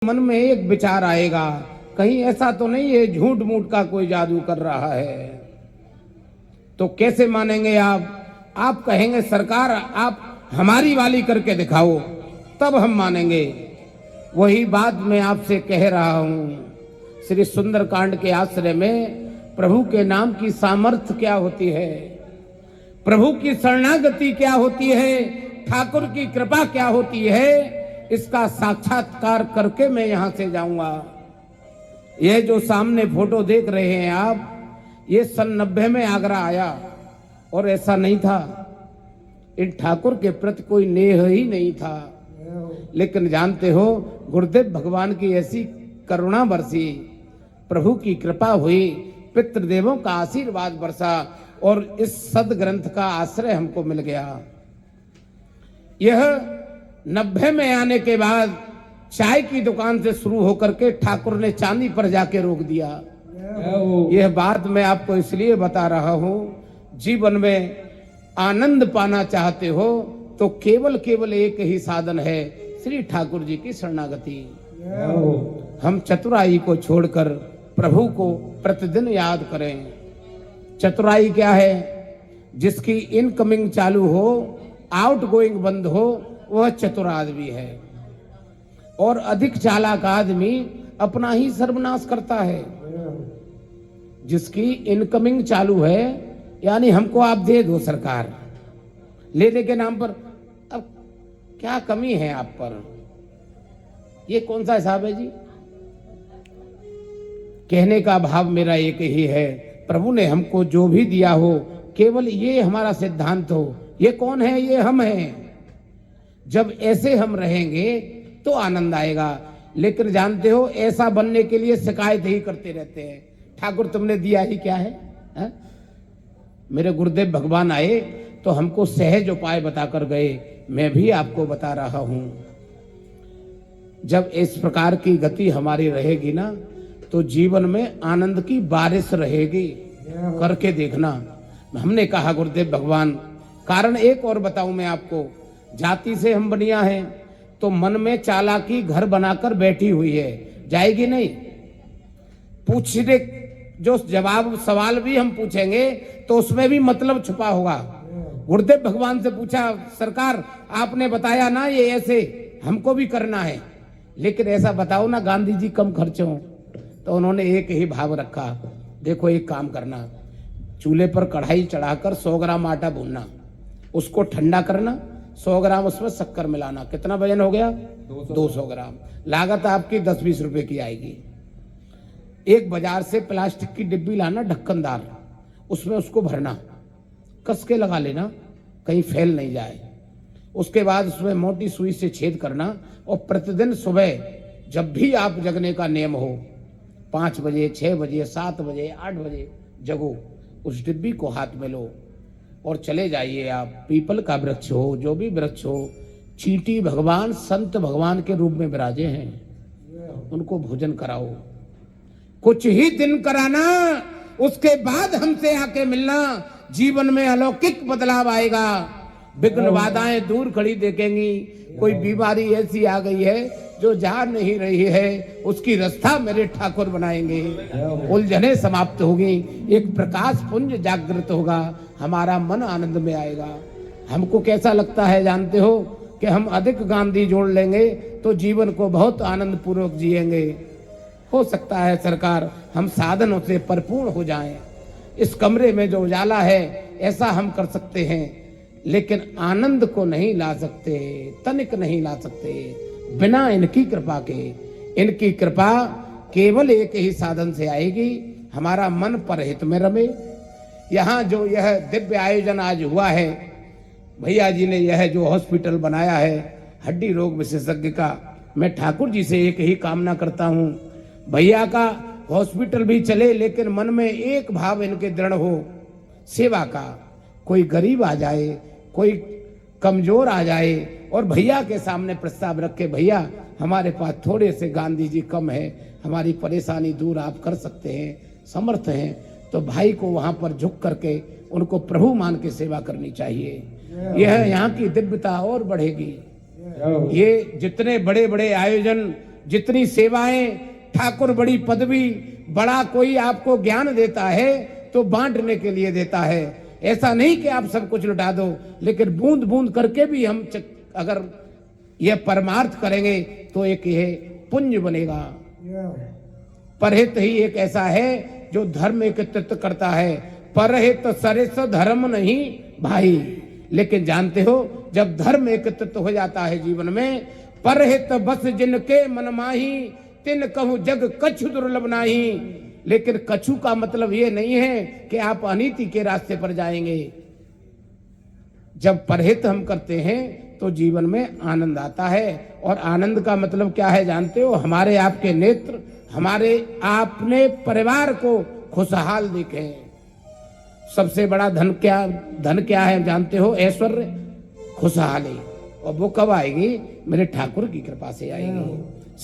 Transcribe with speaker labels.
Speaker 1: मन में एक विचार आएगा, कहीं ऐसा तो नहीं है झूठ मूठ का कोई जादू कर रहा है। तो कैसे मानेंगे आप कहेंगे सरकार आप हमारी वाली करके दिखाओ, तब हम मानेंगे। वही बात मैं आपसे कह रहा हूं। श्री सुंदरकांड के आश्रय में प्रभु के नाम की सामर्थ्य क्या होती है, प्रभु की शरणागति क्या होती है, ठाकुर की कृपा क्या होती है, इसका साक्षात्कार करके मैं यहां से जाऊंगा। यह जो सामने फोटो देख रहे हैं आप, ये सन 90 में आगरा आया और ऐसा नहीं था। इन ठाकुर के प्रति कोई नेह ही नहीं था। लेकिन जानते हो, गुरुदेव भगवान की ऐसी करुणा बरसी, प्रभु की कृपा हुई, पितृदेवों का आशीर्वाद बरसा और इस सदग्रंथ का आश्रय हमको मिल गया। यह 90 में आने के बाद चाय की दुकान से शुरू होकर के ठाकुर ने चांदी पर जाके रोक दिया। यह बात मैं आपको इसलिए बता रहा हूं, जीवन में आनंद पाना चाहते हो तो केवल एक ही साधन है, श्री ठाकुर जी की शरणागति। हम चतुराई को छोड़कर प्रभु को प्रतिदिन याद करें। चतुराई क्या है? जिसकी इनकमिंग चालू हो, आउटगोइंग बंद हो, वह चतुर आदमी है। और अधिक चालाक आदमी अपना ही सर्वनाश करता है। जिसकी इनकमिंग चालू है, यानी हमको आप दे दो सरकार, लेने के नाम पर, अब क्या कमी है आप पर? ये कौन सा हिसाब है जी? कहने का भाव मेरा एक ही है, प्रभु ने हमको जो भी दिया हो, केवल ये हमारा सिद्धांत हो। ये कौन है? ये हम हैं। जब ऐसे हम रहेंगे तो आनंद आएगा। लेकिन जानते हो, ऐसा बनने के लिए शिकायत ही करते रहते हैं, ठाकुर तुमने दिया ही क्या है? मेरे गुरुदेव भगवान आए तो हमको सहज उपाय बताकर गए, मैं भी आपको बता रहा हूं। जब इस प्रकार की गति हमारी रहेगी ना, तो जीवन में आनंद की बारिश रहेगी। करके देखना। हमने कहा गुरुदेव भगवान, कारण एक और बताऊं मैं आपको, जाति से हम बनिया हैं तो मन में चालाकी घर बनाकर बैठी हुई है, जाएगी नहीं। पूछने जो जवाब सवाल भी हम पूछेंगे तो उसमें भी मतलब छुपा होगा। गुरुदेव भगवान से पूछा, सरकार आपने बताया ना ये ऐसे हमको भी करना है, लेकिन ऐसा बताओ ना गांधी जी कम खर्च हो। तो उन्होंने एक ही भाव रखा, देखो एक काम करना, चूल्हे पर कढ़ाई चढ़ाकर 100 ग्राम आटा भूनना, उसको ठंडा करना, 100 ग्राम उसमें शक्कर मिलाना। कितना वजन हो गया? 200 ग्राम। लागत आपकी 10-20 रुपए की आएगी। एक बाजार से प्लास्टिक की डिब्बी लाना ढक्कनदार, उसमें उसको भरना, कस के लगा लेना कहीं फैल नहीं जाए। उसके बाद उसमें मोटी सुई से छेद करना और प्रतिदिन सुबह जब भी आप जगने का नियम हो, 5 बजे, 6 बजे, 7 बजे, 8 बजे जगो, उस डिब्बी को हाथ में लो और चले जाइए आप। पीपल का वृक्ष हो, जो भी वृक्ष हो, चींटी भगवान संत भगवान के रूप में विराजे हैं, उनको भोजन कराओ। कुछ ही दिन कराना, उसके बाद हमसे आके मिलना, जीवन में अलौकिक बदलाव आएगा। विघ्न बाधाएं दूर खड़ी देखेंगी। कोई बीमारी ऐसी आ गई है जो जा नहीं रही है, उसकी रास्ता मेरे ठाकुर बनाएंगे। उलझने समाप्त होगी, एक प्रकाश पुंज जागृत होगा, हमारा मन आनंद में आएगा। हमको कैसा लगता है जानते हो, कि हम अधिक गांधी जोड़ लेंगे तो जीवन को बहुत आनंद पूर्वक जिएंगे। हो सकता है सरकार हम साधनों से परिपूर्ण हो जाएं। इस कमरे में जो उजाला है ऐसा हम कर सकते हैं, लेकिन आनंद को नहीं ला सकते, तनिक नहीं ला सकते बिना इनकी कृपा के। इनकी कृपा केवल एक ही साधन से आएगी, हमारा मन परहित में रमे। यहाँ जो यह दिव्य आयोजन आज हुआ है, भैया जी ने यह जो हॉस्पिटल बनाया है हड्डी रोग विशेषज्ञ का, मैं ठाकुर जी से एक ही कामना करता हूँ, भैया का हॉस्पिटल भी चले, लेकिन मन में एक भाव इनके दृढ़ हो, सेवा का। कोई गरीब आ जाए, कोई कमजोर आ जाए और भैया के सामने प्रस्ताव रखे, भैया हमारे पास थोड़े से गांधी जी कम है, हमारी परेशानी दूर आप कर सकते हैं, समर्थ हैं, तो भाई को वहां पर झुक करके उनको प्रभु मान के सेवा करनी चाहिए। यह यहाँ की दिव्यता और बढ़ेगी। ये जितने बड़े बड़े आयोजन जितनी सेवाएं, ठाकुर बड़ी पदवी, बड़ा कोई आपको ज्ञान देता है तो बांटने के लिए देता है। ऐसा नहीं कि आप सब कुछ लुटा दो, लेकिन बूंद बूंद करके भी हम अगर यह परमार्थ करेंगे तो एक यह पुण्य बनेगा। परहित ही एक ऐसा है जो धर्म एकत्रित करता है। परहित सरिस धर्म नहीं भाई। लेकिन जानते हो, जब धर्म एकत्रित हो जाता है जीवन में, परहित बस जिनके मन माही, तिन कहूं जग कछु दुर्लभ नाही। लेकिन कछु का मतलब ये नहीं है कि आप अनीति के रास्ते पर जाएंगे। जब परहित हम करते हैं तो जीवन में आनंद आता है। और आनंद का मतलब क्या है जानते हो? हमारे आपके नेत्र हमारे आपने परिवार को खुशहाल दिखे। सबसे बड़ा धन क्या है जानते हो? ऐश्वर्य, खुशहाली। और वो कब आएगी? मेरे ठाकुर की कृपा से आएगी।